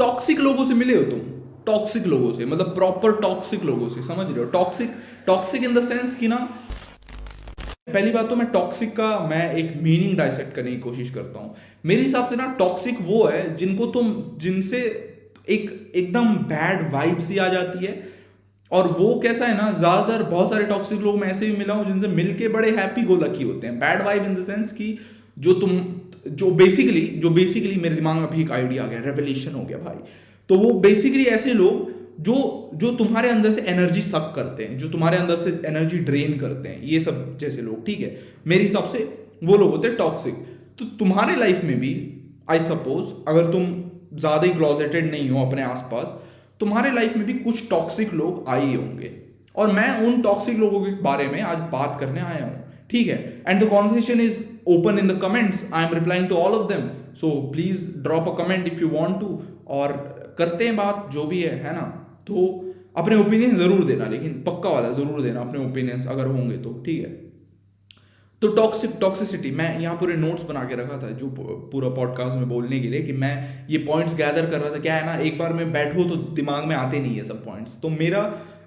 Toxic लोगों से मिले हो तुम? टॉक्सिक लोगों से मतलब प्रॉपर टॉक्सिक लोगों से, समझ रहे हो? Toxic, toxic in the sense कि ना, पहली बात तो मैं टॉक्सिक का मैं एक मीनिंग डाइसेक्ट करने की कोशिश करता हूँ। मेरे हिसाब से ना टॉक्सिक वो है जिनको तुम, जिनसे एक एकदम बैड वाइब सी आ जाती है। और वो कैसा है ना, ज्यादातर बहुत सारे टॉक्सिक लोग मैं ऐसे भी मिला हूं जिनसे मिलके बड़े हैप्पी गो लकी होते हैं। Bad vibe in the sense कि जो तुम, जो बेसिकली मेरे दिमाग में अभी एक आइडिया आ गया, रेवलेशन हो गया भाई। तो वो बेसिकली ऐसे लोग जो जो तुम्हारे अंदर से एनर्जी सक करते हैं, जो तुम्हारे अंदर से एनर्जी ड्रेन करते हैं, ये सब जैसे लोग, ठीक है, मेरे हिसाब से वो लोग होते हैं टॉक्सिक। तो तुम्हारे लाइफ में भी आई सपोज, अगर तुम ज्यादा ही क्लॉजेटेड नहीं हो अपने आसपास, तुम्हारे लाइफ में भी कुछ टॉक्सिक लोग आए ही होंगे। और मैं उन टॉक्सिक लोगों के बारे में आज बात करने आया हूं, ठीक है। And the conversation is open in the comments, I am replying to all of them, so please drop a comment if you want to. और करते हैं बात जो भी है ना। तो अपने ओपिनियन जरूर देना, लेकिन पक्का वाला जरूर देना अपने ओपिनियंस अगर होंगे तो, ठीक है। तो टॉक्सिसिटी, मैं यहाँ पूरे नोट्स बना के रखा था जो पूरा पॉडकास्ट में बोलने के लिए, कि मैं ये पॉइंट्स गैदर कर रहा था। क्या है ना, एक बार मैं बैठूँ तो दिमाग में आते नहीं है सब पॉइंट्स। तो मेरा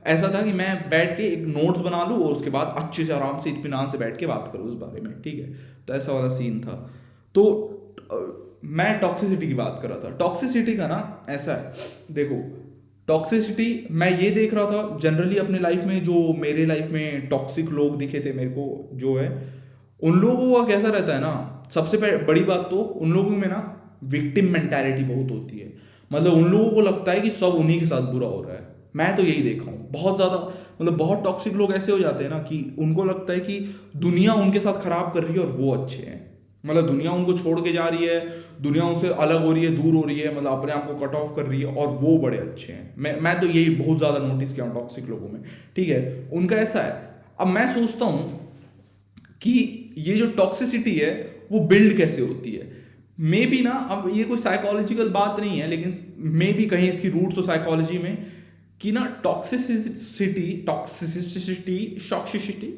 ऐसा था कि मैं बैठ के एक नोट्स बना लूँ और उसके बाद अच्छे से आराम से इत्मीनान से बैठ के बात करूँ उस बारे में, ठीक है। तो ऐसा वाला सीन था। तो मैं टॉक्सिसिटी की बात कर रहा था। टॉक्सिसिटी का ना ऐसा है, देखो, टॉक्सिसिटी मैं ये देख रहा था जनरली अपने लाइफ में, जो मेरे लाइफ में टॉक्सिक लोग दिखे थे मेरे को जो है, उन लोगों का कैसा रहता है ना, सबसे बड़ी बात तो उन लोगों में ना विक्टिम मेंटालिटी बहुत होती है। मतलब उन लोगों को लगता है कि सब उन्हीं के साथ बुरा हो रहा है। मैं तो यही देखा हूँ बहुत ज़्यादा। मतलब बहुत टॉक्सिक लोग ऐसे हो जाते हैं ना कि उनको लगता है कि दुनिया उनके साथ खराब कर रही है और वो अच्छे हैं। मतलब दुनिया उनको छोड़ के जा रही है, दुनिया उनसे अलग हो रही है, दूर हो रही है, मतलब अपने आप को कट ऑफ कर रही है, और वो बड़े अच्छे हैं। मैं तो यही बहुत ज़्यादा नोटिस किया हूँ टॉक्सिक लोगों में, ठीक है। उनका ऐसा है। अब मैं सोचता हूँ कि ये जो टॉक्सिसिटी है वो बिल्ड कैसे होती है। मे बी ना, अब ये कोई साइकोलॉजिकल बात नहीं है, लेकिन मे बी कहीं इसकी रूट्स हो साइकोलॉजी में, कि ना टॉक्सिसिटी टॉक्सिसिटी टॉक्सिसिटी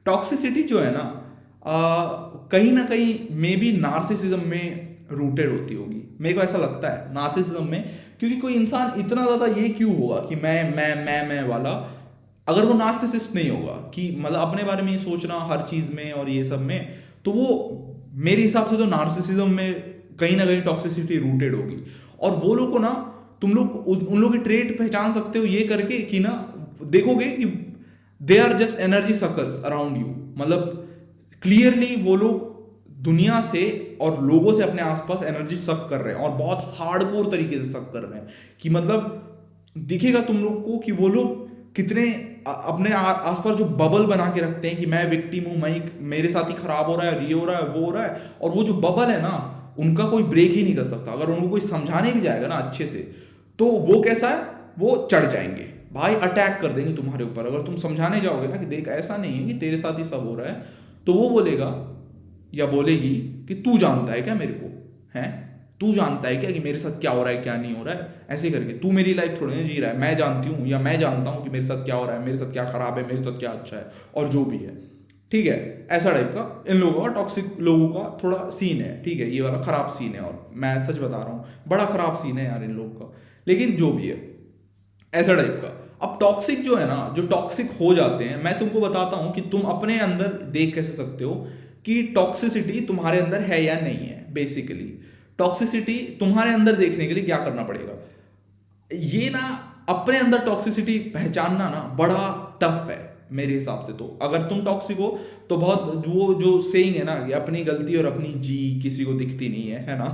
टॉक्सिसिटी जो है कहीं ना कहीं मे बी नार्सिसिज्म में रूटेड होती होगी। मेरे को ऐसा लगता है नार्सिसिज्म में, क्योंकि कोई इंसान इतना ज़्यादा ये क्यों होगा कि मैं वाला, अगर वो नार्सिसिस्ट नहीं होगा कि मतलब अपने बारे में ही सोचना हर चीज में और ये सब में, तो वो मेरे हिसाब से तो नार्सिसिज्म में कहीं ना कहीं टॉक्सिसिटी रूटेड होगी। और वो लोग को ना, तुम लोग उन लोग की ट्रेट पहचान सकते हो ये करके कि ना, देखोगे कि they are just energy circles around you. मतलब क्लियरली वो लोग दुनिया से और लोगों से अपने आसपास एनर्जी सक कर रहे हैं, और बहुत हार्डकोर तरीके से सक कर रहे हैं। कि मतलब दिखेगा तुम लोग को कि वो लोग कितने अपने आसपास जो बबल बना के रखते हैं कि मैं विक्टिम हूं, मैं मेरे साथ ही खराब हो रहा है, ये हो रहा है, वो हो रहा है। और वो जो बबल है ना, उनका कोई ब्रेक ही नहीं कर सकता। अगर उनको कोई समझाने भी जाएगा ना अच्छे से, तो वो कैसा है, वो चढ़ जाएंगे भाई, अटैक कर देंगे तुम्हारे ऊपर। अगर तुम समझाने जाओगे ना कि देख ऐसा नहीं है कि तेरे साथ ही सब हो रहा है, तो वो बोलेगा या बोलेगी कि तू जानता है क्या मेरे को, है तू जानता है क्या कि मेरे साथ क्या हो रहा है क्या नहीं हो रहा है, ऐसे करके तू मेरी लाइफ थोड़ी ना जी रहा है, मैं जानती हूँ या मैं जानता हूँ कि मेरे साथ क्या हो रहा है, मेरे साथ क्या खराब है, मेरे साथ क्या अच्छा है, और जो भी है, ठीक है। ऐसा टाइप का इन लोगों का, टॉक्सिक लोगों का थोड़ा सीन है, ठीक है। ये वाला खराब सीन है, और मैं सच बता रहा हूँ बड़ा खराब सीन है यार इन लोगों का, लेकिन जो भी है ऐसा टाइप का। अब टॉक्सिक जो है ना, जो टॉक्सिक हो जाते हैं, मैं तुमको बताता हूं कि तुम अपने अंदर देख कैसे सकते हो कि टॉक्सिसिटी तुम्हारे अंदर है या नहीं है। बेसिकली टॉक्सिसिटी तुम्हारे अंदर देखने के लिए क्या करना पड़ेगा, ये ना, अपने अंदर टॉक्सिसिटी पहचानना ना बड़ा टफ है मेरे हिसाब से। तो अगर तुम टॉक्सिक हो तो बहुत, वो जो सेइंग है ना कि अपनी गलती और अपनी जी किसी को दिखती नहीं है ना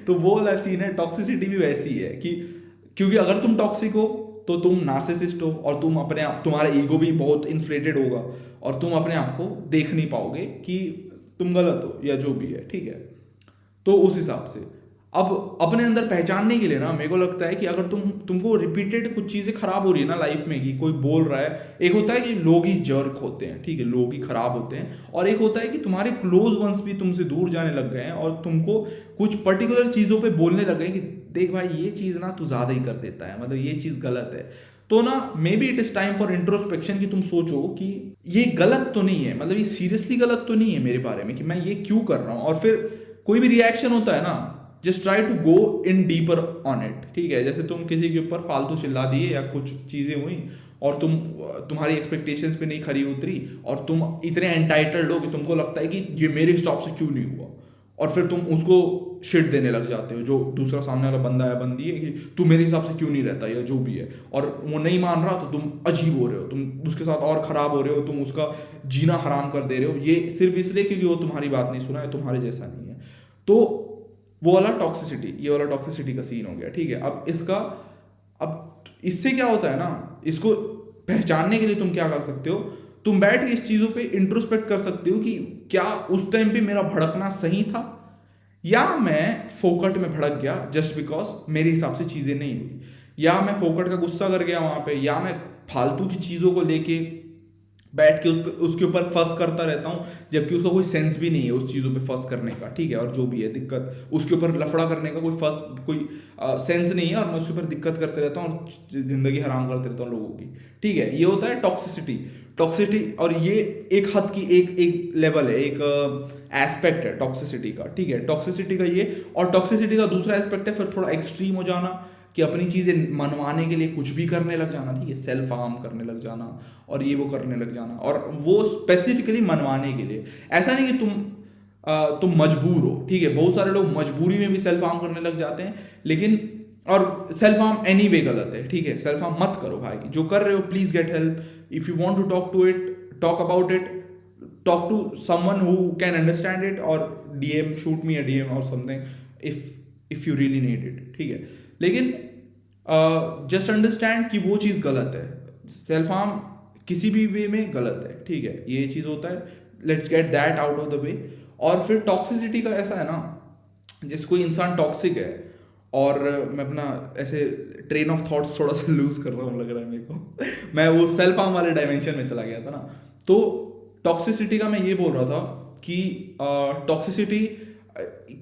तो वो वाला सीन है। टॉक्सिसिटी भी वैसी है कि, क्योंकि अगर तुम टॉक्सिक हो तो तुम नार्सिसिस्ट हो, और तुम अपने आप, तुम्हारा ईगो भी बहुत इन्फ्लेटेड होगा, और तुम अपने आप को देख नहीं पाओगे कि तुम गलत हो या जो भी है, ठीक है। तो उस हिसाब से अब अपने अंदर पहचानने के लिए ना, मेरे को लगता है कि अगर तुमको रिपीटेड कुछ चीजें खराब हो रही है ना लाइफ में, कि कोई बोल रहा है, एक होता है कि लोग ही जर्क होते हैं, ठीक है, लोग ही खराब होते हैं, और एक होता है कि तुम्हारे क्लोज वंस भी तुमसे दूर जाने लग गए हैं और तुमको कुछ पर्टिकुलर चीजों पे बोलने लग गए कि देख भाई ये चीज ना तू ज्यादा ही कर देता है, मतलब ये चीज गलत है। तो ना may be it is time for introspection, कि तुम सोचो कि ये गलत तो नहीं है, मतलब ये सीरियसली गलत तो नहीं है मेरे बारे में कि मैं ये क्यों कर रहा हूं। और फिर कोई भी रिएक्शन होता है ना, just try to go in deeper on it, ठीक है। जैसे तुम किसी के ऊपर फालतू चिल्ला दिए या कुछ चीज़ें हुई और तुम्हारी एक्सपेक्टेशंस पे नहीं खरी उतरी और तुम इतने एंटाइटल्ड हो कि तुमको लगता है कि ये मेरे हिसाब से क्यों नहीं हुआ, और फिर तुम उसको शिट देने लग जाते हो, जो दूसरा सामने वाला बंदा है बंदी है, कि तू मेरे हिसाब से क्यों नहीं रहता या जो भी है, और वो नहीं मान रहा तो तुम अजीब हो रहे हो, तुम उसके साथ और ख़राब हो रहे हो, तुम उसका जीना हराम कर दे रहे हो, ये सिर्फ इसलिए क्योंकि वो तुम्हारी बात नहीं सुना है, तुम्हारे जैसा नहीं है। तो वो वाला टॉक्सिसिटी, ये वाला टॉक्सिसिटी का सीन हो गया, ठीक है। अब इससे क्या होता है ना, इसको पहचानने के लिए तुम क्या कर सकते हो, तुम बैठ के इस चीज़ों पे इंट्रोस्पेक्ट कर सकते हो कि क्या उस टाइम पे मेरा भड़कना सही था, या मैं फोकट में भड़क गया जस्ट बिकॉज मेरे हिसाब से चीज़ें नहीं हुई, या मैं फोकट का गुस्सा कर गया वहाँ पे, या मैं फालतू की चीज़ों को लेके बैठ के उसके ऊपर फंस करता रहता हूँ, जबकि उसका कोई सेंस भी नहीं है उस चीज़ों पे फंस करने का, ठीक है। और जो भी है दिक्कत, उसके ऊपर लफड़ा करने का कोई सेंस नहीं है, और मैं उसके ऊपर दिक्कत करते रहता हूँ और ज़िंदगी हराम करते रहता हूँ लोगों की, ठीक है। ये होता है टॉक्सिसिटी, और ये एक हद की एक लेवल है, एक एस्पेक्ट है टॉक्सिसिटी का, ठीक है। टॉक्सिसिटी का ये, और टॉक्सिसिटी का दूसरा एस्पेक्ट है फिर थोड़ा एक्सट्रीम हो जाना, कि अपनी चीज़ें मनवाने के लिए कुछ भी करने लग जाना, ठीक है, सेल्फ हार्म करने लग जाना और ये वो करने लग जाना, और वो स्पेसिफिकली मनवाने के लिए। ऐसा नहीं कि तुम मजबूर हो, ठीक है, बहुत सारे लोग मजबूरी में भी सेल्फ हार्म करने लग जाते हैं, लेकिन और सेल्फ हार्म एनी वे गलत है, ठीक है। सेल्फ हार्म मत करो भाई, जो कर रहे हो please get help, if you want to talk about it, talk to someone who can understand it, or shoot me a DM or something if you really need it, ठीक है। लेकिन जस्ट अंडरस्टैंड कि वो चीज़ गलत है, self harm किसी भी वे में गलत है, ठीक है, ये चीज़ होता है, let's get that out of the way. और फिर टॉक्सिसिटी का ऐसा है ना, जैसे कोई इंसान टॉक्सिक है, और मैं अपना ऐसे ट्रेन ऑफ थॉट्स थोड़ा सा लूज कर रहा हूँ लग रहा है मेरे को मैं वो सेल्फ हार्म वाले डायमेंशन में चला गया था ना। तो टॉक्सिसिटी का मैं ये बोल रहा था कि टॉक्सिसिटी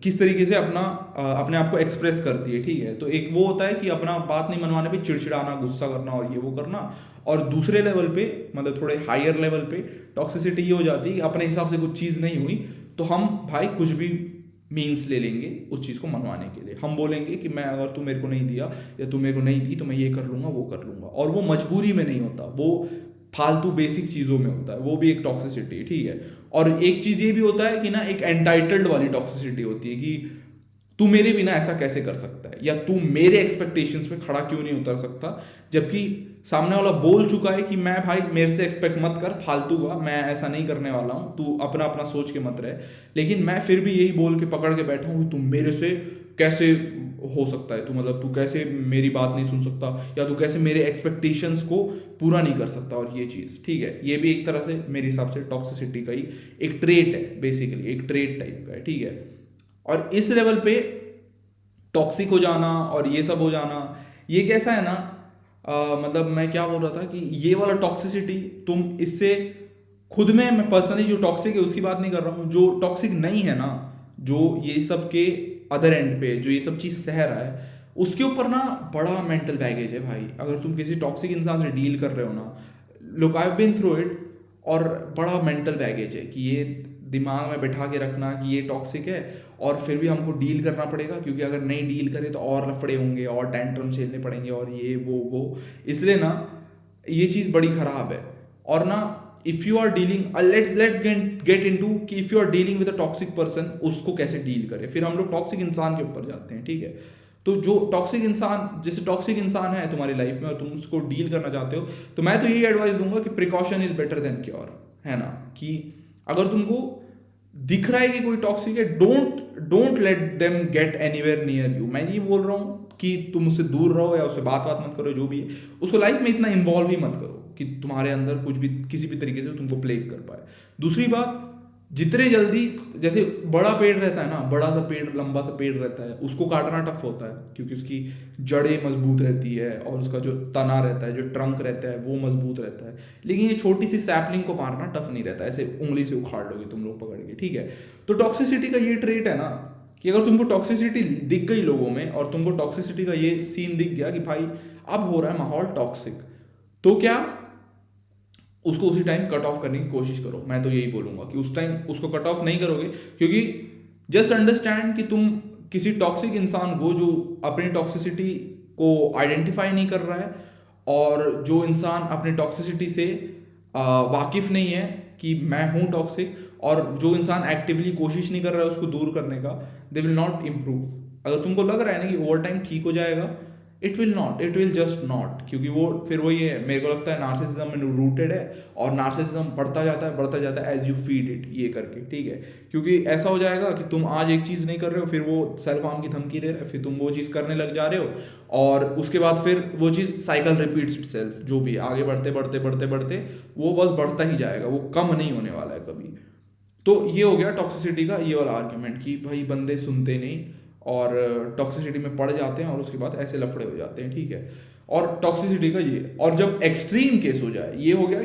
किस तरीके से अपने आप को एक्सप्रेस करती है, ठीक है। तो एक वो होता है कि अपना बात नहीं मनवाने पे चिड़चिड़ाना, गुस्सा करना और ये वो करना, और दूसरे लेवल पे, मतलब थोड़े हायर लेवल पे टॉक्सिसिटी ये हो जाती है कि अपने हिसाब से कुछ चीज़ नहीं हुई तो हम भाई कुछ भी मीन्स ले लेंगे उस चीज़ को मनवाने के लिए। हम बोलेंगे कि मैं, अगर तू मेरे को नहीं दिया या तू मेरे को नहीं दी तो मैं ये कर लूँगा वो कर लूँगा, और वो मजबूरी में नहीं होता, वो फालतू बेसिक चीज़ों में होता है, वो भी एक टॉक्सिसिटी है, ठीक है। और एक चीज़ ये भी होता है कि ना, एक एंटाइटल्ड वाली टॉक्सिसिटी होती है कि तू मेरे बिना ऐसा कैसे कर सकता है, या तू मेरे एक्सपेक्टेशंस पे खड़ा क्यों नहीं उतर सकता, जबकि सामने वाला बोल चुका है कि मैं भाई मेरे से एक्सपेक्ट मत कर फालतू का, मैं ऐसा नहीं करने वाला हूँ, तू अपना अपना सोच के मत रहे, लेकिन मैं फिर भी यही बोल के पकड़ के बैठा हूँ कि तू मेरे से कैसे हो सकता है, तू मतलब तू कैसे मेरी बात नहीं सुन सकता, या तू कैसे मेरे एक्सपेक्टेशंस को पूरा नहीं कर सकता, और ये चीज़, ठीक है, ये भी एक तरह से मेरे हिसाब से टॉक्सिसिटी का ही एक ट्रेट है, बेसिकली एक ट्रेट टाइप का है, ठीक है। और इस लेवल पे टॉक्सिक हो जाना और ये सब हो जाना, ये कैसा है ना, मतलब मैं क्या बोल रहा था कि ये वाला टॉक्सिसिटी तुम इससे खुद में, मैं पर्सनली जो टॉक्सिक है उसकी बात नहीं कर रहा हूँ, जो टॉक्सिक नहीं है ना, जो ये सब के अदर एंड पे जो ये सब चीज़ सह रहा है, उसके ऊपर ना बड़ा मेंटल बैगेज है भाई। अगर तुम किसी टॉक्सिक इंसान से डील कर रहे हो ना, look I have been through it, और बड़ा मेंटल बैगेज है कि ये दिमाग में बैठा के रखना कि ये टॉक्सिक है, और फिर भी हमको डील करना पड़ेगा, क्योंकि अगर नहीं डील करें तो और लफड़े होंगे और टैंट्रम झेलने पड़ेंगे और ये वो, इसलिए ना ये चीज़ बड़ी ख़राब है। और ना if you are dealing, let's get into कि if you are dealing with a toxic person, उसको कैसे डील करें, फिर हम लोग टॉक्सिक इंसान के ऊपर जाते हैं, ठीक है। तो जो टॉक्सिक इंसान, जैसे टॉक्सिक इंसान है तुम्हारी लाइफ में और तुम उसको डील करना चाहते हो, तो मैं तो यही एडवाइस दूंगा कि precaution is better than cure, है ना। कि अगर तुमको दिख रहा है कि कोई टॉक्सिक है, don't let them get anywhere near you. मैं ये बोल रहा हूँ कि तुम उससे दूर रहो या उससे बात मत करो, जो भी है उसको लाइफ में इतना इन्वॉल्व ही मत करो कि तुम्हारे अंदर कुछ भी किसी भी तरीके से तुमको प्लेग कर पाए। दूसरी बात, जितने जल्दी, जैसे बड़ा पेड़ रहता है ना, बड़ा सा पेड़, लंबा सा पेड़ रहता है, उसको काटना टफ होता है क्योंकि उसकी जड़ें मजबूत रहती है और उसका जो तना रहता है, जो ट्रंक रहता है वो मजबूत रहता है। लेकिन ये छोटी सी सैपलिंग को मारना टफ नहीं रहता, ऐसे उंगली से उखाड़ लोगे तुम लोग पकड़ के, ठीक है। तो टॉक्सिसिटी का ये ट्रेट है ना कि अगर तुमको टॉक्सिसिटी दिख गई लोगों में और तुमको टॉक्सिसिटी का ये सीन दिख गया कि भाई अब हो रहा है माहौल टॉक्सिक, तो क्या उसको उसी टाइम कट ऑफ करने की कोशिश करो। मैं तो यही बोलूँगा कि उस टाइम उसको कट ऑफ नहीं करोगे, क्योंकि जस्ट अंडरस्टैंड कि तुम किसी टॉक्सिक इंसान को जो अपनी टॉक्सिसिटी को आइडेंटिफाई नहीं कर रहा है, और जो इंसान अपनी टॉक्सिसिटी से वाकिफ नहीं है कि मैं हूँ टॉक्सिक, और जो इंसान एक्टिवली कोशिश नहीं कर रहा है उसको दूर करने का, दे विल नॉट इम्प्रूव। अगर तुमको लग रहा है ना कि ओवर टाइम ठीक हो जाएगा, it will not, it will just not, क्योंकि वो फिर वही है, मेरे को लगता है नार्सिसिज्म में रूटेड है, और नार्सिसिज्म बढ़ता जाता है एज यू फीड इट, ये करके, ठीक है। क्योंकि ऐसा हो जाएगा कि तुम आज एक चीज़ नहीं कर रहे हो, फिर वो सेल्फ हार्म की धमकी दे रहे हो, फिर तुम वो चीज़ करने लग जा रहे हो, और उसके बाद फिर वो चीज़ साइकिल रिपीट्स इटसेल्फ, जो भी आगे बढ़ते वो बस बढ़ता ही जाएगा, वो कम नहीं होने वाला है कभी। तो ये हो गया टॉक्सिसिटी का ये वाला आर्ग्यूमेंट कि भाई बंदे सुनते नहीं और टॉक्सिसिटी में पड़ जाते हैं और उसके बाद ऐसे लफड़े हो जाते हैं, ठीक है। और टॉक्सिसिटी का ये, और जब एक्सट्रीम केस हो जाए, ये हो गया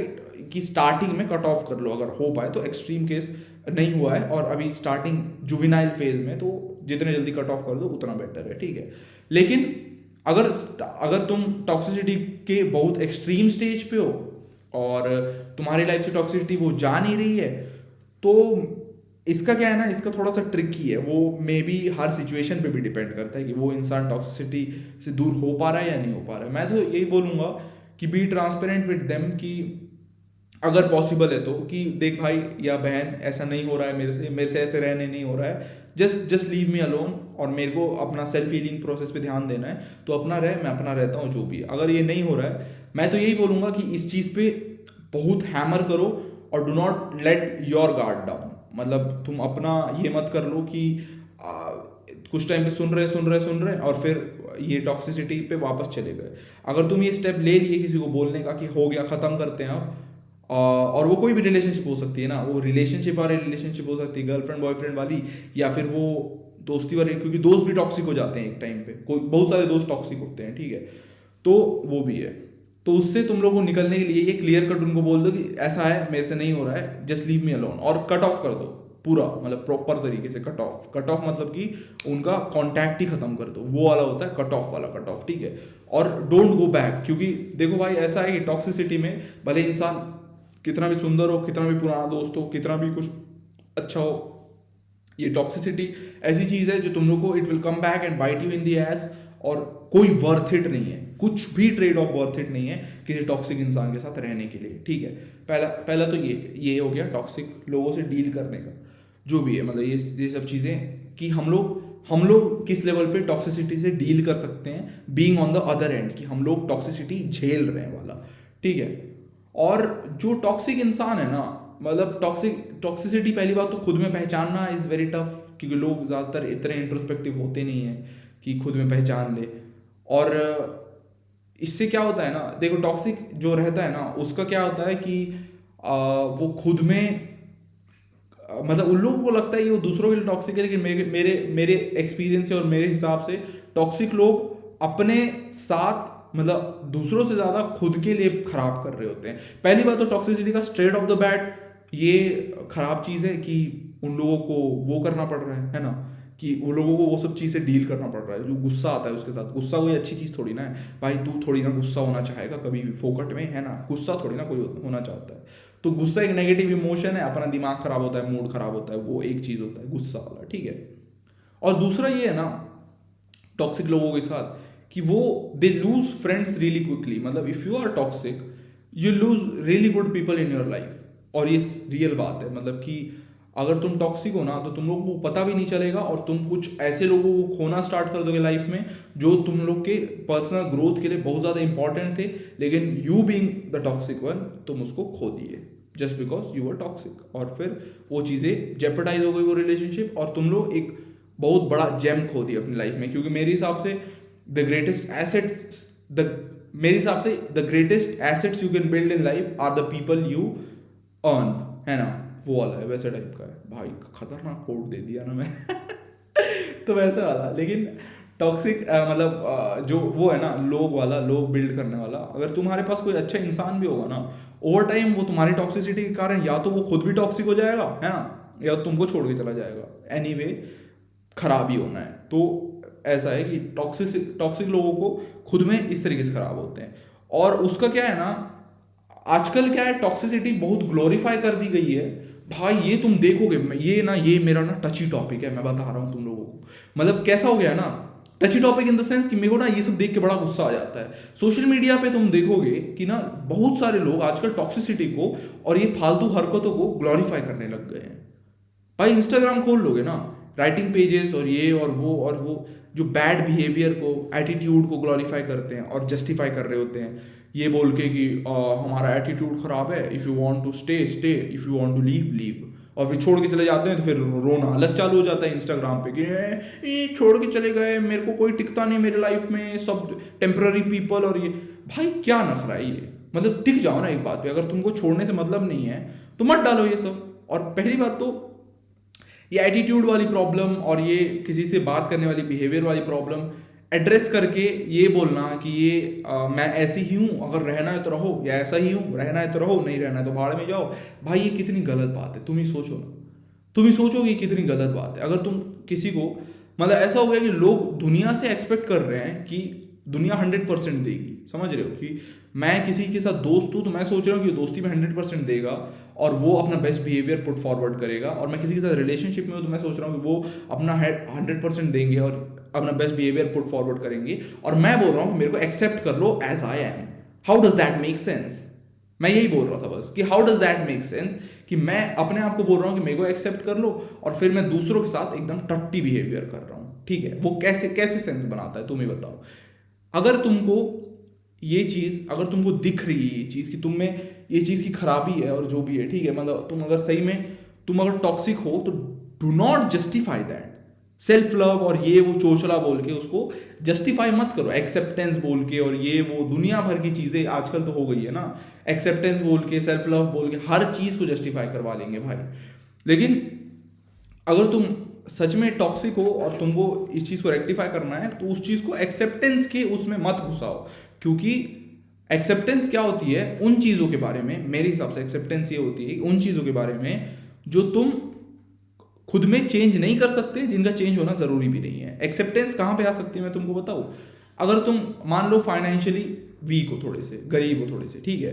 कि स्टार्टिंग में कट ऑफ कर लो अगर हो पाए तो, एक्सट्रीम केस नहीं हुआ है और अभी स्टार्टिंग जुविनाइल फेज में, तो जितने जल्दी कट ऑफ कर दो उतना बेटर है, ठीक है। लेकिन अगर तुम टॉक्सिसिटी के बहुत एक्सट्रीम स्टेज पे हो और तुम्हारी लाइफ से टॉक्सिसिटी वो जा नहीं रही है, तो इसका क्या है ना, इसका थोड़ा सा ट्रिकी है, वो मे बी हर सिचुएशन पे भी डिपेंड करता है कि वो इंसान टॉक्सिसिटी से दूर हो पा रहा है या नहीं हो पा रहा है। मैं तो यही बोलूँगा कि बी ट्रांसपेरेंट विद देम, कि अगर पॉसिबल है तो, कि देख भाई या बहन ऐसा नहीं हो रहा है मेरे से ऐसे रहने नहीं हो रहा है, जस्ट लीव मी अलोन, और मेरे को अपना सेल्फ हीलिंग प्रोसेस पे ध्यान देना है, तो अपना रहे, मैं अपना रहता हूँ, जो भी। अगर ये नहीं हो रहा है, मैं तो यही बोलूँगा कि इस चीज़ पे बहुत हैमर करो और do not let your guard down. मतलब तुम अपना ये मत कर लो कि कुछ टाइम पे सुन रहे और फिर ये टॉक्सिसिटी पे वापस चले गए। अगर तुम ये स्टेप ले लिए किसी को बोलने का कि हो गया, ख़त्म करते हैं अब, और वो कोई भी रिलेशनशिप हो सकती है ना, वो रिलेशनशिप हो सकती है गर्लफ्रेंड बॉयफ्रेंड वाली, या फिर वो दोस्ती वाली, क्योंकि दोस्त भी टॉक्सिक हो जाते हैं एक टाइम पे, कोई बहुत सारे दोस्त टॉक्सिक होते हैं, ठीक है। तो वो भी है, तो उससे तुम लोग को निकलने के लिए ये क्लियर कट उनको बोल दो कि ऐसा है, मेरे से नहीं हो रहा है, जस्ट लीव मी अलोन, और कट ऑफ कर दो पूरा, मतलब प्रॉपर तरीके से कट ऑफ मतलब कि उनका कांटेक्ट ही खत्म कर दो, वो वाला होता है कट ऑफ वाला कट ऑफ, ठीक है। और डोंट गो बैक, क्योंकि देखो भाई ऐसा है कि टॉक्सिसिटी में भले इंसान कितना भी सुंदर हो, कितना भी पुराना दोस्त हो, कितना भी कुछ अच्छा हो, ये टॉक्सिसिटी ऐसी चीज़ है जो तुम लोग को, it will come back and bite you in the ass, और कोई वर्थ इट नहीं है, कुछ भी ट्रेड ऑफ वर्थ इट नहीं है किसी टॉक्सिक इंसान के साथ रहने के लिए, ठीक है। पहला तो ये हो गया टॉक्सिक लोगों से डील करने का, जो भी है, मतलब ये सब चीज़ें कि हम लोग किस लेवल पे टॉक्सिसिटी से डील कर सकते हैं, being on the other and, कि हम लोग टॉक्सिसिटी झेल रहे हैं वाला, ठीक है। और जो टॉक्सिक इंसान है ना, मतलब टॉक्सिसिटी पहली बात तो खुद में पहचानना इज़ वेरी टफ, क्योंकि लोग ज़्यादातर इतने इंट्रोस्पेक्टिव होते नहीं हैं कि खुद में पहचान ले। और इससे क्या होता है ना, देखो टॉक्सिक जो रहता है ना, उसका क्या होता है कि वो खुद में मतलब उन लोगों को लगता है कि वो दूसरों के लिए टॉक्सिक है, लेकिन मेरे एक्सपीरियंस से और मेरे हिसाब से टॉक्सिक लोग अपने साथ मतलब दूसरों से ज़्यादा खुद के लिए खराब कर रहे होते हैं। पहली बात तो टॉक्सिसिटी का स्ट्रेट ऑफ द बैट ये खराब चीज़ है कि उन लोगों को वो करना पड़ रहा है ना, कि वो लोगों को वो सब चीज़ से डील करना पड़ रहा है। जो गुस्सा आता है उसके साथ, गुस्सा कोई अच्छी चीज़ थोड़ी ना है भाई, तू थोड़ी ना गुस्सा होना चाहेगा कभी भी फोकट में, है ना, गुस्सा थोड़ी ना कोई होना चाहता है। तो गुस्सा एक नेगेटिव इमोशन है, अपना दिमाग खराब होता है, मूड खराब होता है, वो एक चीज़ होता है गुस्सा वाला, ठीक है। और दूसरा ये है ना टॉक्सिक लोगों के साथ कि वो they lose friends really quickly, मतलब if you are toxic you lose really good people in your life. और ये रियल बात है, मतलब कि अगर तुम टॉक्सिक हो ना तो तुम लोगों को पता भी नहीं चलेगा, और तुम कुछ ऐसे लोगों को खोना स्टार्ट कर दोगे लाइफ में जो तुम लोग के पर्सनल ग्रोथ के लिए बहुत ज़्यादा इंपॉर्टेंट थे, लेकिन you being the toxic one तुम उसको खो दिए just because you are toxic. और फिर वो चीज़ें जेपरडाइज हो गई वो रिलेशनशिप, और तुम लोग एक बहुत बड़ा जेम खो दिया अपनी लाइफ में। क्योंकि मेरे हिसाब से the greatest assets you can build in life are the people you earn, है ना, वो वाला है, वैसे टाइप का है भाई। खतरनाक कोड दे दिया ना मैं तो वैसे वाला। लेकिन टॉक्सिक मतलब जो वो है ना लोग बिल्ड करने वाला, अगर तुम्हारे पास कोई अच्छा इंसान भी होगा ना, ओवर टाइम वो तुम्हारी टॉक्सिसिटी के कारण या तो वो खुद भी टॉक्सिक हो जाएगा, है ना, या तुमको छोड़ के चला जाएगा। एनीवे खराब ही होना है। तो ऐसा है कि टॉक्सिक लोगों को खुद में इस तरीके से खराब होते हैं। और उसका क्या है ना, आजकल क्या है, टॉक्सिसिटी बहुत ग्लोरीफाई कर दी गई है भाई। ये तुम देखोगे, ये मेरा ना टची टॉपिक है, मैं बता रहा हूँ तुम लोगों को। मतलब कैसा हो गया ना, टची टॉपिक इन द सेंस कि मेरे को ना ये सब देख के बड़ा गुस्सा आ जाता है। सोशल मीडिया पे तुम देखोगे कि ना बहुत सारे लोग आजकल टॉक्सिसिटी को और ये फालतू हरकतों को ग्लोरीफाई करने लग गए हैं। भाई इंस्टाग्राम खोल लोगे ना, राइटिंग पेजेस और ये और वो जो बैड बिहेवियर को, एटीट्यूड को ग्लोरीफाई करते हैं और जस्टिफाई कर रहे होते हैं, ये बोल के कि हमारा एटीट्यूड खराब है, if you want to stay stay, if you want to leave leave, और फिर छोड़ के चले जाते हैं तो फिर रोना अलग चालू हो जाता है इंस्टाग्राम पे कि ये छोड़ के चले गए, मेरे को कोई टिकता नहीं मेरे लाइफ में, सब टेम्पररी पीपल। और ये भाई क्या नखरा है ये, मतलब टिक जाओ ना एक बात पे। अगर तुमको छोड़ने से मतलब नहीं है तो मत डालो ये सब। और पहली बात तो ये एटीट्यूड वाली प्रॉब्लम और ये किसी से बात करने वाली बिहेवियर वाली प्रॉब्लम एड्रेस करके ये बोलना कि ये मैं ऐसी ही हूँ, अगर रहना है तो रहो, या ऐसा ही हूँ, रहना है तो रहो, नहीं रहना है तो भाड़ में जाओ। भाई ये कितनी गलत बात है, तुम ही सोचो ना, तुम ही सोचो कि कितनी गलत बात है। अगर तुम किसी को, मतलब ऐसा हो गया कि लोग दुनिया से एक्सपेक्ट कर रहे हैं कि दुनिया 100% देगी, समझ रहे हो, कि मैं किसी के साथ दोस्त हूँ तो मैं सोच रहा हूँ कि दोस्ती में 100% देगा और वो अपना बेस्ट बिहेवियर पुट फॉरवर्ड करेगा, और मैं किसी के साथ रिलेशनशिप में हूँ तो मैं सोच रहा हूँ कि वो अपना 100% देंगे और अपना बेस्ट बिहेवियर पुट फॉरवर्ड करेंगे, और मैं बोल रहा हूँ कि मेरे को एक्सेप्ट कर लो as I am. How does that make sense? मैं यही बोल रहा था बस कि how does that make sense, कि मैं अपने आप को बोल रहा हूँ कि मेरे को एक्सेप्ट कर लो और फिर मैं दूसरों के साथ एकदम टट्टी बिहेवियर कर रहा हूँ, ठीक है? वो कैसे कैसे सेंस बनाता है, तुम ही बताओ। अगर तुमको ये चीज़, अगर तुमको दिख रही है ये चीज़ कि तुम में ये चीज़ की खराबी है और जो भी है, ठीक है, मतलब तुम अगर सही में तुम अगर टॉक्सिक हो तो do not justify that. Self love और ये वो चोचला बोल के उसको जस्टिफाई मत करो, एक्सेप्टेंस बोल के और ये वो दुनिया भर की चीज़ें आजकल तो हो गई है ना, एक्सेप्टेंस बोल के, सेल्फ लव बोल के हर चीज़ को जस्टिफाई करवा लेंगे भाई। लेकिन अगर तुम सच में टॉक्सिक हो और तुमको इस चीज़ को रेक्टिफाई करना है तो उस चीज़ को एक्सेप्टेंस के उसमें मत घुसाओ, क्योंकि एक्सेप्टेंस क्या होती है उन चीज़ों के बारे में, मेरे हिसाब से एक्सेप्टेंस ये होती है उन चीज़ों के बारे में जो तुम खुद में चेंज नहीं कर सकते, जिनका चेंज होना ज़रूरी भी नहीं है। एक्सेप्टेंस कहाँ पे आ सकती है मैं तुमको बताऊँ? अगर तुम मान लो फाइनेंशियली वीक हो, थोड़े से गरीब हो थोड़े से, ठीक है,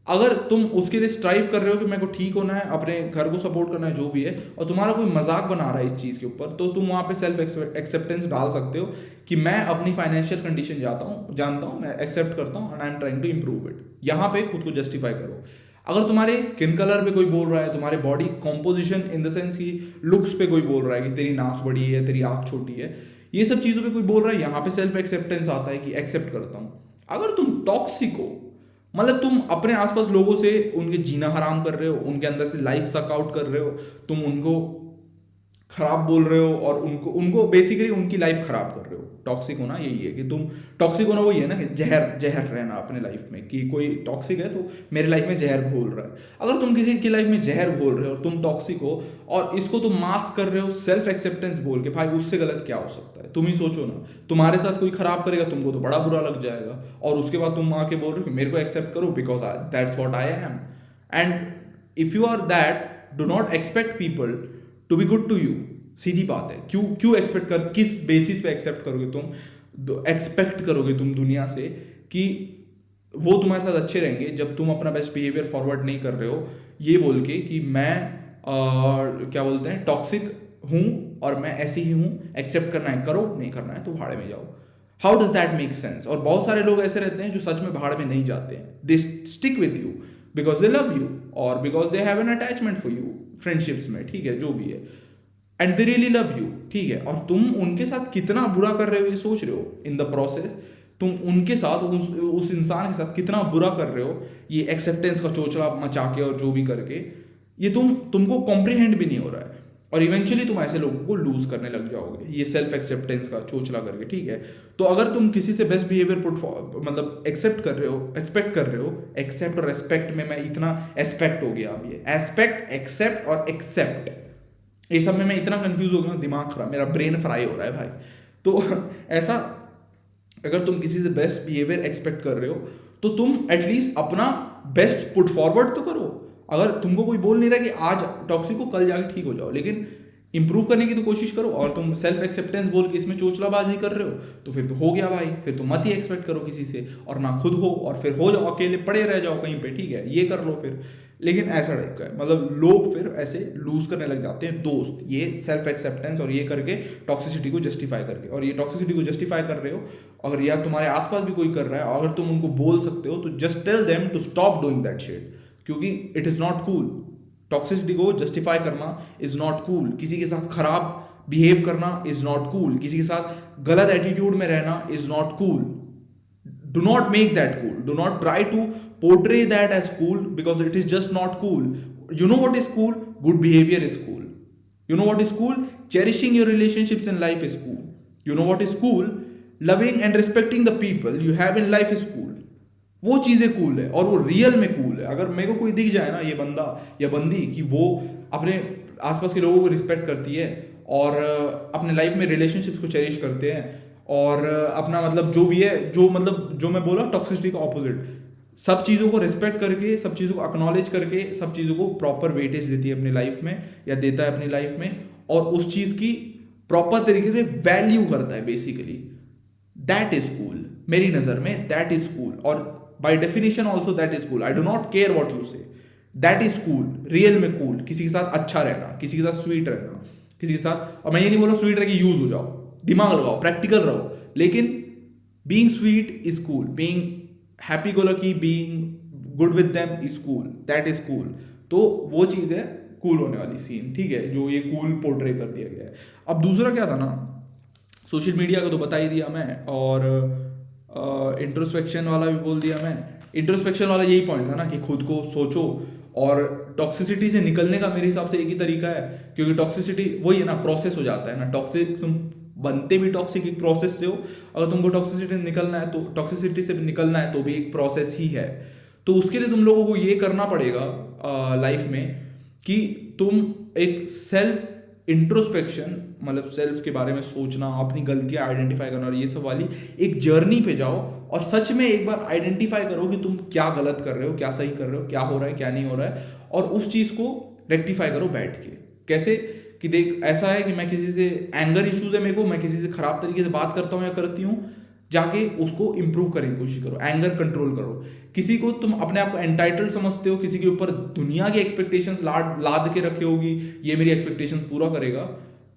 अगर तुम उसके लिए स्ट्राइव कर रहे हो कि मेरे को ठीक होना है, अपने घर को सपोर्ट करना है, जो भी है, और तुम्हारा कोई मजाक बना रहा है इस चीज़ के ऊपर, तो तुम वहाँ पे सेल्फ एक्सेप्टेंस डाल सकते हो कि मैं अपनी फाइनेंशियल कंडीशन जानता हूँ, मैं एक्सेप्ट करता हूँ and I am trying to improve it. यहाँ पे खुद को जस्टिफाई करो। अगर तुम्हारे स्किन कलर पे कोई बोल रहा है, तुम्हारे body composition in the sense की लुक्स पे कोई बोल रहा है कि तेरी नाक बड़ी है, तेरी आँख छोटी है, ये सब चीज़ों पे कोई बोल रहा है, यहाँ पे सेल्फ एक्सेप्टेंस आता है कि एक्सेप्ट करता हूँ। अगर तुम टॉक्सिक हो, मतलब तुम अपने आसपास लोगों से उनके जीना हराम कर रहे हो, उनके अंदर से लाइफ सक आउट कर रहे हो, तुम उनको खराब बोल रहे हो और उनको बेसिकली उनकी लाइफ खराब कर रहे हो। टॉक्सिक होना यही है कि तुम, टॉक्सिक होना वही है ना कि जहर रहना अपने लाइफ में, कि कोई टॉक्सिक है तो मेरे लाइफ में जहर घोल रहा है। अगर तुम किसी की लाइफ में जहर घोल रहे हो, तुम टॉक्सिक हो और इसको तुम मास्क कर रहे हो सेल्फ एक्सेप्टेंस बोल के, भाई उससे गलत क्या हो सकता है? तुम ही सोचो ना, तुम्हारे साथ कोई खराब करेगा तुमको तो बड़ा बुरा लग जाएगा, और उसके बाद तुम आके बोल रहे हो कि मेरे को एक्सेप्ट करो because that's what I am. And if you are that, do not expect people to be good to you. सीधी बात है, क्यों एक्सपेक्ट कर, किस बेसिस पे एक्सेप्ट करोगे तुम, एक्सपेक्ट करोगे तुम दुनिया से कि वो तुम्हारे साथ अच्छे रहेंगे जब तुम अपना बेस्ट बिहेवियर फॉरवर्ड नहीं कर रहे हो, ये बोल के कि मैं क्या बोलते हैं टॉक्सिक हूँ और मैं ऐसी ही हूँ, एक्सेप्ट करना है करो, नहीं करना है तो भाड़े में जाओ। How does that make sense? और बहुत सारे लोग ऐसे रहते हैं जो सच में भाड़ में नहीं जाते हैं, they stick with you because they love you और because they have an attachment for you, friendships में, ठीक है, जो भी है, and they really love you, ठीक है, और तुम उनके साथ कितना बुरा कर रहे हो ये सोच रहे हो इन द प्रोसेस, तुम उनके साथ उस इंसान के साथ कितना बुरा कर रहे हो ये एक्सेप्टेंस का चोचला मचा के और जो भी करके, ये तुमको कॉम्प्रीहेंड भी नहीं हो रहा है, और इवेंचुअली तुम ऐसे लोगों को लूज करने लग जाओगे ये सेल्फ एक्सेप्टेंस का चोचला करके, ठीक है। तो अगर तुम किसी से बेस्ट बिहेवियर मतलब एक्सेप्ट कर रहे हो, एक्सपेक्ट कर रहे हो, एक्सेप्ट और रेस्पेक्ट में मैं इतना एस्पेक्ट हो गया, अब ये एस्पेक्ट, एक्सेप्ट और एक्सेप्ट, ये सब में मैं इतना कंफ्यूज हो गया, दिमाग खराब, मेरा ब्रेन फ्राई हो रहा है भाई। तो ऐसा अगर तुम किसी से बेस्ट बिहेवियर एक्सपेक्ट कर रहे हो तो तुम एटलीस्ट अपना बेस्ट पुट फॉरवर्ड तो करो। अगर तुमको कोई बोल नहीं रहा कि आज टॉक्सिक को कल जाके ठीक हो जाओ, लेकिन इंप्रूव करने की तो कोशिश करो, और तुम सेल्फ एक्सेप्टेंस बोल के इसमें चोचलाबाजी कर रहे हो तो फिर तो हो गया भाई, फिर तो मत ही एक्सपेक्ट करो किसी से, और ना खुद हो, और फिर हो जाओ अकेले पड़े रह जाओ कहीं पे, ठीक है, ये कर लो फिर। लेकिन ऐसा टाइप का है, मतलब लोग फिर ऐसे लूज करने लग जाते हैं दोस्त, ये सेल्फ एक्सेप्टेंस और ये करके टॉक्सिसिटी को जस्टिफाई करके। और ये टॉक्सिसिटी को जस्टिफाई कर रहे हो अगर, या तुम्हारे आसपास भी कोई कर रहा है, अगर तुम उनको बोल सकते हो तो just tell them to stop doing that shit, क्योंकि it is not cool. Toxicity को जस्टिफाई करना इज नॉट कूल, किसी के साथ खराब बिहेव करना इज नॉट कूल, किसी के साथ गलत एटीट्यूड में रहना is not cool. Do not make that cool. Do not try to portray that as cool, because it is just not cool. You know what is cool? Good behavior is cool. You know what is cool? Cherishing your relationships in life is cool. You know what is cool? Loving and respecting the people you have in life is cool. वो चीज़ें cool है और वो real में cool है। अगर मेरे को कोई दिख जाए ना, ये बंदा या बंदी, कि वो अपने आसपास के लोगों को रिस्पेक्ट करती है और अपने लाइफ में रिलेशनशिप्स को चेरिश करते हैं और अपना मतलब जो भी है, जो मैं बोला टॉक्सिसिटी का ऑपोजिट, सब चीज़ों को रिस्पेक्ट करके, सब चीज़ों को एक्नॉलेज करके, सब चीज़ों को प्रॉपर वेटेज देती है अपनी लाइफ में या देता है अपनी लाइफ में, और उस चीज़ की प्रॉपर तरीके से वैल्यू करता है बेसिकली, दैट इज कूल मेरी नज़र में, दैट इज कूल। और by definition also that is cool. I do not care what you से, दैट इज कूल, रियल में कूल। किसी के साथ अच्छा रहना, किसी के साथ स्वीट रहना, किसी के साथ, और मैं ये नहीं बोल रहा स्वीट रह के यूज हो जाओ, दिमाग लगाओ, प्रैक्टिकल रहो, लेकिन being sweet is cool, being happy go lucky, being good with them is cool, that is cool. तो वो चीज़ है कूल होने वाली सीन, ठीक है, जो ये कूल पोर्ट्रे कर दिया गया है। अब दूसरा क्या था ना, सोशल मीडिया का तो बता ही दिया मैं, और इंट्रोस्पेक्शन वाला भी बोल दिया मैं। इंट्रोस्पेक्शन वाला यही पॉइंट था ना कि खुद को सोचो, और टॉक्सिसिटी से निकलने का मेरे हिसाब से एक ही तरीका है, क्योंकि टॉक्सिसिटी वही है ना, प्रोसेस हो जाता है ना। टॉक्सिक तुम बनते भी टॉक्सिक एक प्रोसेस से हो, अगर तुमको टॉक्सिसिटी से निकलना है तो टॉक्सिसिटी से निकलना है तो भी एक प्रोसेस ही है। तो उसके लिए तुम लोगों को ये करना पड़ेगा लाइफ में कि तुम एक सेल्फ इंट्रोस्पेक्शन, मतलब सेल्फ के बारे में सोचना, अपनी गलतियां आइडेंटिफाई करना, और ये सब वाली एक जर्नी पे जाओ और सच में एक बार आइडेंटिफाई करो कि तुम क्या गलत कर रहे हो, क्या सही कर रहे हो, क्या हो रहा है, क्या नहीं हो रहा है, और उस चीज़ को रेक्टिफाई करो बैठ के। कैसे कि देख, ऐसा है कि मैं किसी से एंगर इश्यूज है मेरे को, मैं किसी से खराब तरीके से बात करता हूँ या करती हूँ, जाके उसको इंप्रूव करने की कोशिश करो, एंगर कंट्रोल करो। किसी को तुम अपने आप को एंटाइटल्ड समझते हो, किसी के ऊपर दुनिया की एक्सपेक्टेशंस लाद के रखे होगी, ये मेरी एक्सपेक्टेशंस पूरा करेगा।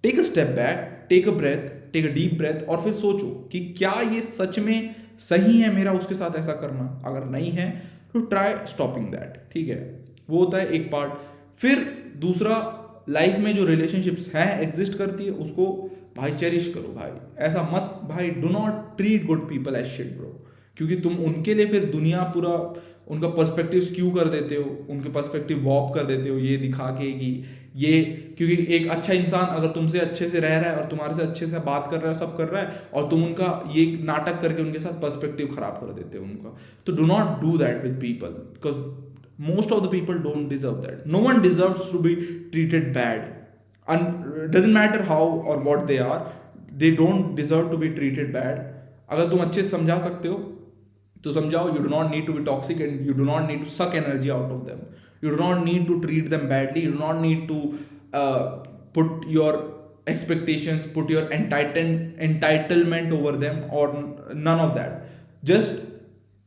Take a step back, take a breath, take a deep breath, और फिर सोचो कि क्या ये सच में सही है मेरा उसके साथ ऐसा करना। अगर नहीं है तो ट्राई स्टॉपिंग दैट, ठीक है। वो होता है एक पार्ट। फिर दूसरा, लाइफ में जो रिलेशनशिप्स हैं एग्जिस्ट करती है, उसको भाई चेरिश करो भाई। ऐसा मत भाई, do not treat good people as shit bro, क्योंकि तुम उनके लिए फिर दुनिया पूरा उनका पर्सपेक्टिव स्क्यू कर देते हो, उनके पर्सपेक्टिव वॉप कर देते हो ये दिखा के कि ये, क्योंकि एक अच्छा इंसान अगर तुमसे अच्छे से रह रहा है और तुम्हारे से अच्छे से बात कर रहा है, सब कर रहा है, और तुम उनका ये नाटक करके उनके साथ पर्सपेक्टिव खराब कर देते हो उनका, तो do not do that with people, because most of the people don't deserve that. No one deserves to be treated bad, and doesn't matter how or what they are, they don't deserve to be treated bad. अगर तुम अच्छे से समझा सकते हो तो समझाओ। You do not need to be toxic and you do not need to suck energy out of them. You do not need to treat them badly. You do not need to put your expectations, put your entitlement over them, or none of that. Just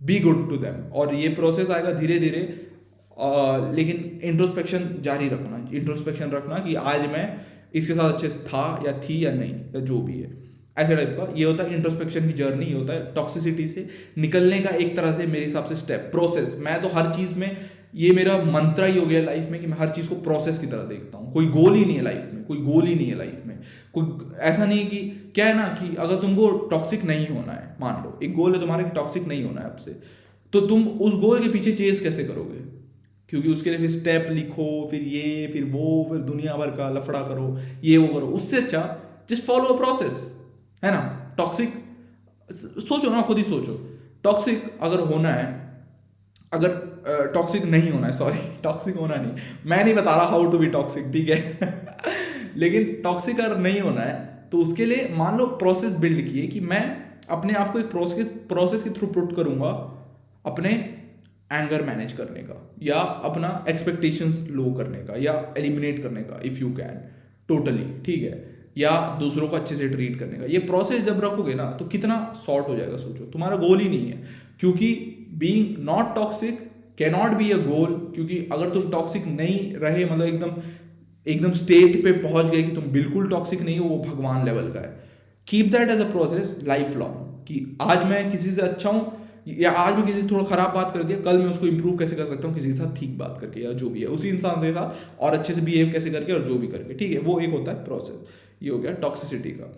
be good to them. और ये process आएगा धीरे धीरे, लेकिन introspection जारी रखना, introspection रखना कि आज मैं इसके साथ अच्छे से था या थी या नहीं, या जो भी है, ऐसे टाइप का। ये होता है इंट्रोस्पेक्शन की जर्नी, ये होता है टॉक्सिसिटी से निकलने का एक तरह से मेरे हिसाब से स्टेप, प्रोसेस। मैं तो हर चीज़ में, ये मेरा मंत्रा ही हो गया लाइफ में कि मैं हर चीज़ को प्रोसेस की तरह देखता हूँ। कोई गोल ही नहीं है लाइफ में, कोई गोल ही नहीं है लाइफ में, कोई ऐसा नहीं कि क्या है ना कि अगर तुमको टॉक्सिक नहीं होना है, मान लो एक गोल है तुम्हारे टॉक्सिक नहीं होना है आपसे, तो तुम उस गोल के पीछे चेज कैसे करोगे? क्योंकि उसके लिए फिर स्टेप लिखो, फिर ये, फिर वो, फिर दुनिया भर का लफड़ा करो, ये वो करो। उससे अच्छा जस्ट फॉलो अ प्रोसेस, है ना। टॉक्सिक सोचो ना, खुद ही सोचो, टॉक्सिक अगर होना है, अगर टॉक्सिक नहीं होना है, सॉरी टॉक्सिक होना नहीं, मैं नहीं बता रहा हाउ टू बी टॉक्सिक, ठीक है लेकिन टॉक्सिक अगर नहीं होना है तो उसके लिए मान लो प्रोसेस बिल्ड किए कि मैं अपने आप को एक प्रोसेस के थ्रू पुट करूंगा अपने एंगर मैनेज करने का, या अपना एक्सपेक्टेशंस लो करने का, या एलिमिनेट करने का इफ़ यू कैन टोटली, ठीक है, या दूसरों को अच्छे से ट्रीट करने का। ये प्रोसेस जब रखोगे ना तो कितना सॉर्ट हो जाएगा, सोचो। तुम्हारा गोल ही नहीं है, क्योंकि being not toxic can not be a goal, क्योंकि अगर तुम टॉक्सिक नहीं रहे, मतलब एकदम एकदम स्टेट पे पहुंच गए कि तुम बिल्कुल टॉक्सिक नहीं हो, वो भगवान लेवल का है। Keep that as a process lifelong, कि आज मैं किसी से अच्छा हूँ, या आज मैं किसी से थोड़ा खराब बात कर दिया, कल मैं उसको इंप्रूव कैसे कर सकता हूँ किसी के साथ ठीक बात करके, या जो भी है उसी इंसान के साथ और अच्छे से बिहेव कैसे करके, और जो भी करके, ठीक है, वो एक होता है प्रोसेस। ये हो गया टॉक्सिसिटी का।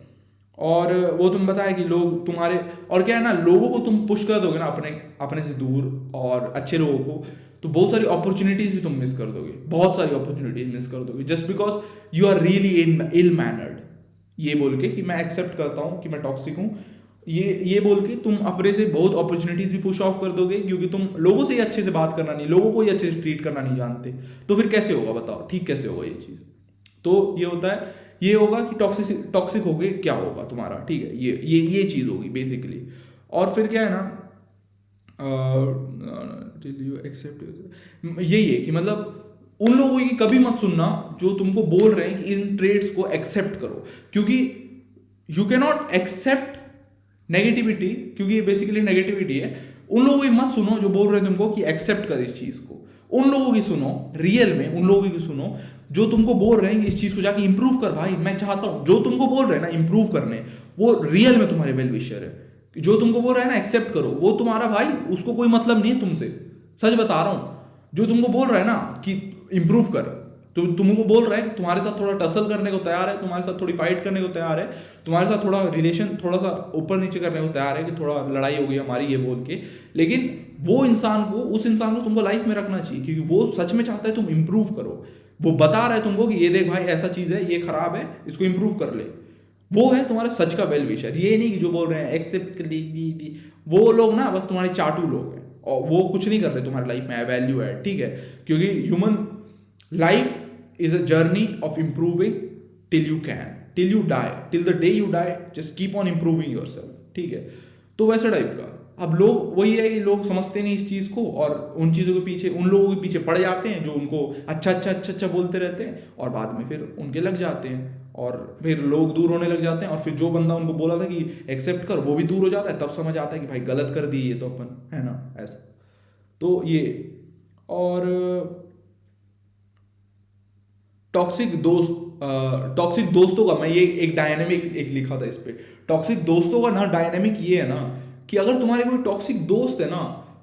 और वो तुम बताया कि लोग तुम्हारे, और क्या है ना, लोगों को तुम पुश कर दोगे ना अपने अपने से दूर, और अच्छे लोगों को, तो बहुत सारी अपॉर्चुनिटीज भी तुम मिस कर दोगे, बहुत सारी अपॉर्चुनिटीज मिस कर दोगे, just because you are really ill mannered. ये बोल के कि मैं एक्सेप्ट करता हूँ कि मैं टॉक्सिक हूँ, ये बोल के तुम अपने से बहुत अपॉर्चुनिटीज भी पुश ऑफ कर दोगे, क्योंकि तुम लोगों से ही अच्छे से बात करना नहीं, लोगों को ही अच्छे से ट्रीट करना नहीं जानते। तो फिर कैसे होगा बताओ, ठीक कैसे होगा ये चीज़? तो ये होता है, ये होगा कि टॉक्सिक हो गए, क्या होगा तुम्हारा, ठीक है, ये चीज़ होगी बेसिकली। और फिर क्या है ना, यू एक्सेप्ट, यही है कि मतलब उन लोगों की कभी मत सुनना जो तुमको बोल रहे हैं कि इन ट्रेड्स को एक्सेप्ट करो, क्योंकि you can not accept negativity, क्योंकि ये बेसिकली नेगेटिविटी है। उन लोगों की मत सुनो जो बोल रहे हैं तुमको कि एक्सेप्ट कर इस चीज को, उन लोगों की सुनो, रियल में उन लोगों की सुनो जो तुमको बोल रहे हैं इस चीज को जाके इंप्रूव कर भाई, मैं चाहता हूं, जो तुमको बोल रहे हैं ना इंप्रूव करने, वो रियल में तुम्हारे वेल विशर है। जो तुमको बोल रहे हैं ना एक्सेप्ट करो, वो तुम्हारा भाई, उसको कोई मतलब नहीं है तुमसे, सच बता रहा हूं। जो तुमको बोल रहा है ना कि इंप्रूव कर, तो तुमको बोल रहा है कि तुम्हारे साथ थोड़ा टसल करने को तैयार है, तुम्हारे साथ थोड़ी फाइट करने को तैयार है, तुम्हारे साथ थोड़ा रिलेशन थोड़ा सा ऊपर नीचे करने को तैयार है, कि थोड़ा लड़ाई हो गई हमारी ये बोल के, लेकिन वो इंसान को, उस इंसान को तुमको लाइफ में रखना चाहिए, क्योंकि वो सच में चाहता है तुम इंप्रूव करो। वो बता रहा है तुमको कि ये देख भाई ऐसा चीज है, ये खराब है, इसको इंप्रूव कर ले। वो है तुम्हारा सच का वेल विशर। ये नहीं कि जो बोल रहे हैं एक्सेप्ट कर ली, वो लोग ना बस तुम्हारे चाटू लोग हैं, और वो कुछ नहीं कर रहे तुम्हारी लाइफ में वैल्यू ऐड, ठीक है, क्योंकि human life is a journey of improving till you can, till you die, till the day you die, just keep on improving yourself, ठीक है। तो वैसा टाइप का। अब लोग वही है कि लोग समझते नहीं इस चीज़ को, और उन चीज़ों के पीछे, उन लोगों के पीछे पड़ जाते हैं जो उनको अच्छा बोलते रहते हैं, और बाद में फिर उनके लग जाते हैं, और फिर लोग दूर होने लग जाते हैं, और फिर जो बंदा उनको बोला था कि एक्सेप्ट कर, वो भी दूर हो जाता है, तब समझ आता है कि भाई गलत कर दी ये तो अपन, है ना, ऐसा। तो ये, और टॉक्सिक दोस्तों का, मैं ये एक डायनेमिक एक लिखा था इस पे, टॉक्सिक दोस्तों का ना डायनेमिक ये है ना, कि अगर तुम्हारे कोई टॉक्सिक दोस्त है ना,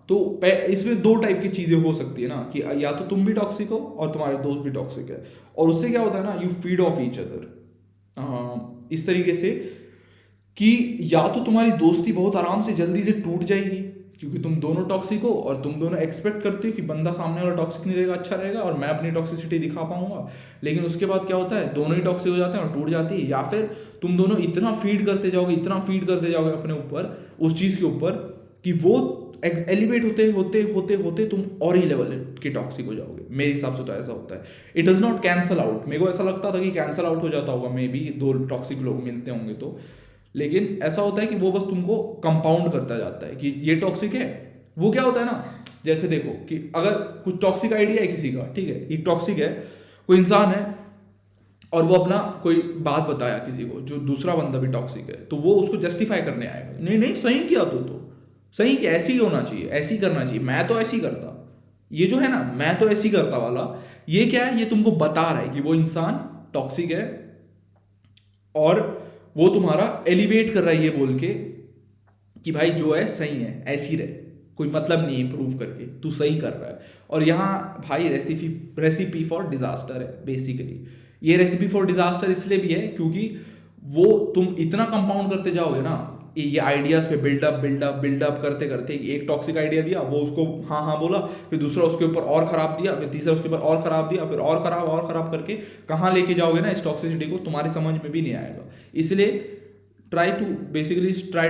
तो इसमें दो टाइप की चीजें हो सकती है ना, कि या तो तुम भी टॉक्सिक हो और तुम्हारे दोस्त भी टॉक्सिक है, और उससे क्या होता है ना, you feed of each other, इस तरीके से कि या तो तुम्हारी दोस्ती बहुत आराम से जल्दी से टूट जाएगी, क्योंकि तुम दोनों टॉक्सिक हो, और तुम दोनों एक्सपेक्ट करते हो कि बंदा सामने वाला टॉक्सिक नहीं रहेगा, अच्छा रहेगा, और मैं अपनी टॉक्सिसिटी दिखा पाऊंगा, लेकिन उसके बाद क्या होता है, दोनों ही टॉक्सिक हो जाते हैं और टूट जाती है। या फिर तुम दोनों इतना फीड करते जाओगे अपने ऊपर, उस चीज़ के ऊपर, कि वो एलिवेट होते तुम और ही लेवल के टॉक्सिक हो जाओगे। मेरे हिसाब से तो ऐसा होता है, it does not cancel out. मेरे को ऐसा लगता था कि कैंसल आउट हो जाता होगा, मे बी दो टॉक्सिक लोग मिलते होंगे तो, लेकिन ऐसा होता है कि वो बस तुमको कंपाउंड करता जाता है कि ये टॉक्सिक है। वो क्या होता है ना, जैसे देखो कि अगर कुछ टॉक्सिक आइडिया है किसी का, ठीक है, एक टॉक्सिक है, कोई इंसान है, और वो अपना कोई बात बताया किसी को, जो दूसरा बंदा भी टॉक्सिक है, तो वो उसको जस्टिफाई करने आएगा, नहीं सही किया तो सही कि ऐसे ही होना चाहिए, ऐसे ही करना चाहिए, मैं तो ऐसे ही करता, ये जो है ना मैं तो ऐसे ही करता वाला, ये क्या है, ये तुमको बता रहा है कि वो इंसान टॉक्सिक है, और वो तुम्हारा एलिवेट कर रहा है ये बोल के कि भाई जो है सही है, ऐसी रहे, कोई मतलब नहीं इंप्रूव करके, तू सही कर रहा है। और यहाँ भाई रेसिपी फॉर डिजास्टर है बेसिकली। ये रेसिपी फॉर डिजास्टर इसलिए भी है क्योंकि वो तुम इतना कंपाउंड करते जाओगे ना, ये आइडियाज पे बिल्डअप करते करते, एक टॉक्सिक आइडिया दिया, वो उसको हाँ बोला, फिर दूसरा उसके ऊपर और खराब दिया, फिर तीसरा उसके ऊपर और खराब दिया, फिर और खराब करके कहाँ लेके जाओगे ना इस टॉक्सिसिटी को, तुम्हारी समझ में भी नहीं आएगा। इसलिए try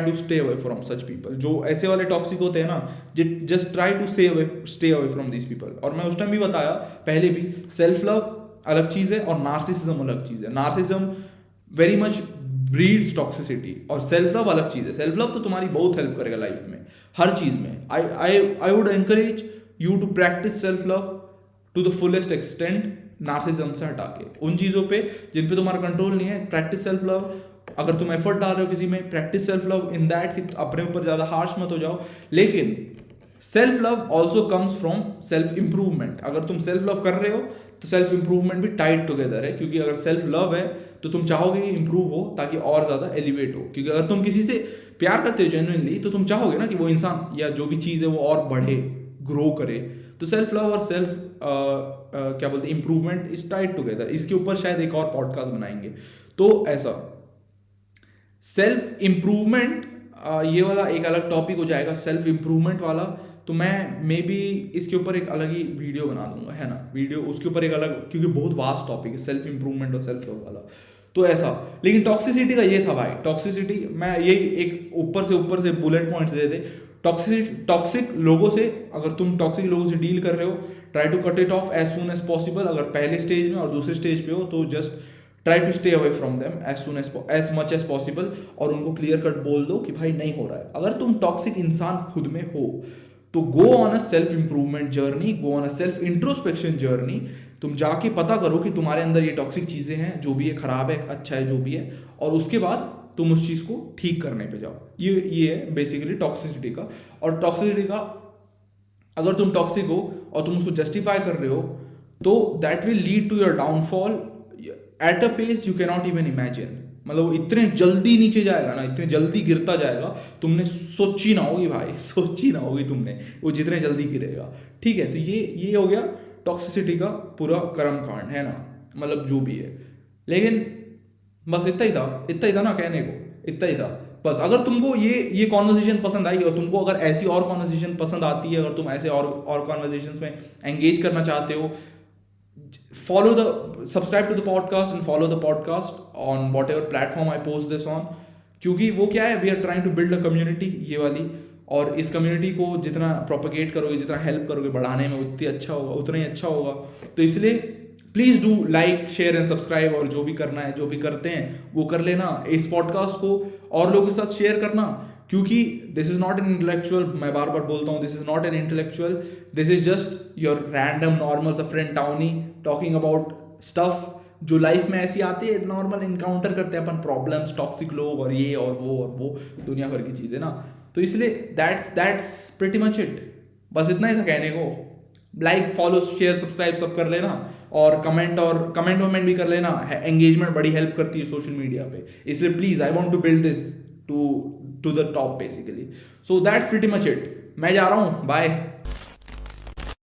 to stay away from such people. जो ऐसे वाले टॉक्सिक होते हैं ना, just try to stay away from this people. और मैं उस टाइम भी बताया पहले भी, सेल्फ लव अलग चीज है और नार्सिसिज्म अलग चीज है। Narcissism very much breeds toxicity, और सेल्फ लव अलग चीज है। सेल्फ लव तो तुम्हारी बहुत हेल्प करेगा लाइफ में, हर चीज में। I would encourage you to practise self love to the fullest extent, narcissism से हटा के। उन चीजों पे जिन पे तुम्हारा कंट्रोल नहीं है, प्रैक्टिस सेल्फ लव। अगर तुम एफर्ट डाल रहे हो किसी में, practice self love in that कि अपने ऊपर ज्यादा हार्श मत हो जाओ, लेकिन self love also comes from self improvement. अगर तुम सेल्फ लव कर रहे हो तो सेल्फ इंप्रूवमेंट भी टाइट टुगेदर है, क्योंकि अगर सेल्फ लव है तो तुम चाहोगे कि इंप्रूव हो ताकि और ज़्यादा एलिवेट हो। क्योंकि अगर तुम किसी से प्यार करते हो जेन्युइनली तो तुम चाहोगे ना कि वो इंसान या जो भी चीज़ है वो और बढ़े, ग्रो करे। तो सेल्फ लव और सेल्फ क्या बोलते हैं इंप्रूवमेंट इज टाइट टुगेदर। इसके ऊपर शायद एक और पॉडकास्ट बनाएंगे। तो ऐसा सेल्फ इम्प्रूवमेंट ये वाला एक अलग टॉपिक हो जाएगा, सेल्फ इम्प्रूवमेंट वाला। तो मैं मे बी इसके ऊपर एक अलग ही वीडियो बना दूंगा, है ना, वीडियो उसके ऊपर एक अलग, क्योंकि बहुत वास्ट टॉपिक है सेल्फ इम्प्रूवमेंट और सेल्फ लव वाला। तो ऐसा, लेकिन टॉक्सिसिटी का ये था भाई, टॉक्सिसिटी मैं यही एक ऊपर से बुलेट पॉइंट्स दे दे। टॉक्सिक लोगों से, अगर तुम टॉक्सिक लोगों से डील कर रहे हो, try to cut it off as soon as possible. अगर पहले स्टेज में और दूसरे स्टेज पे हो तो just try to stay away from them as much as possible, और उनको क्लियर कट बोल दो कि भाई नहीं हो रहा है। अगर तुम टॉक्सिक इंसान खुद में हो तो go on a self improvement journey, go on a self introspection journey. तुम जाके पता करो कि तुम्हारे अंदर ये टॉक्सिक चीजें हैं, जो भी है खराब है, अच्छा है, जो भी है, और उसके बाद तुम उस चीज को ठीक करने पे जाओ। ये है बेसिकली टॉक्सिसिटी का। और टॉक्सिसिटी का, अगर तुम टॉक्सिक हो और तुम उसको जस्टिफाई कर रहे हो तो that will lead to your downfall at a pace you can not even imagine. मतलब इतने जल्दी नीचे जाएगा ना, इतने जल्दी गिरता जाएगा, तुमने सोची ना होगी भाई, सोची ना होगी तुमने वो जितने जल्दी गिरेगा। ठीक है, तो ये हो गया टॉक्सिसिटी का पूरा कर्म कांड, है ना, मतलब जो भी है। लेकिन बस इतना ही था ना कहने को, इतना ही था बस। अगर तुमको ये कॉन्वर्सेशन पसंद आई और तुमको अगर ऐसी और कॉन्वर्सेशन पसंद आती है, अगर तुम ऐसे और कॉन्वर्सेशंस में एंगेज करना चाहते हो, subscribe to the podcast and follow the podcast on whatever platform I post this on। क्योंकि वो क्या है, we are trying to build a community ये वाली, और इस कम्युनिटी को जितना प्रोपगेट करोगे, जितना हेल्प करोगे बढ़ाने में, उतना ही अच्छा होगा। तो इसलिए please do like, share and subscribe, और जो भी करना है, जो भी करते हैं वो कर लेना। इस पॉडकास्ट को और लोगों के साथ शेयर करना, क्योंकि this is not an intellectual, मैं बार बार बोलता हूँ, this is not an intellectual, this is just your random normal सा friend townie talking about stuff जो लाइफ में ऐसी आती है, नॉर्मल इनकाउंटर करते हैं अपन प्रॉब्लम्स, टॉक्सिक लोग और ये और वो दुनिया भर की चीज़ें ना। तो इसलिए दैट्स प्रिटी मच इट, बस इतना ही था कहने को। लाइक, फॉलो, शेयर, सब्सक्राइब सब कर लेना, और कमेंट भी कर लेना। एंगेजमेंट बड़ी हेल्प करती है सोशल मीडिया पे, इसलिए please I want to build this to the top basically. So that's pretty much it. मैं जा रहा हूँ, बाय।